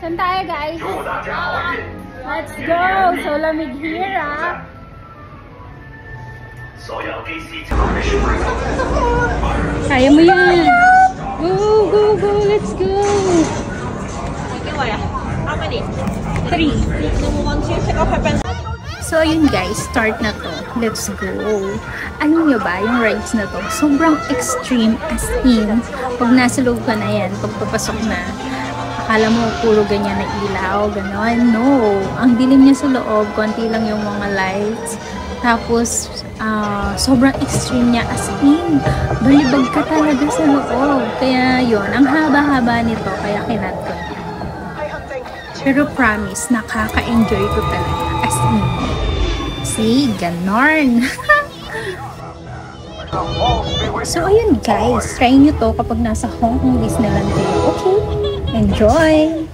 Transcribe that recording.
Saan tayo, guys? Let's go! So lamig here, ah! Kaya mo yan! Go, go, go! Let's go! 3. So, yun guys, start na to. Let's go. Alam nyo ba, yung rides na to, sobrang extreme as in. Pag nasa loob ka na yan, pag papasok na, akala mo puro ganyan na ilaw, gano'n. No. Ang dilim niya sa loob, konti lang yung mga lights. Tapos, sobrang extreme niya as in. Balibag ka talaga sa loob. Kaya yun, ang haba-haba nito, kaya kinat ko. Pero promise, nakaka-enjoy ko talaga. As in. See, ganon. So, ayun guys. Try nyo to kapag nasa Hong Kong Disneyland kayo. Okay? Enjoy!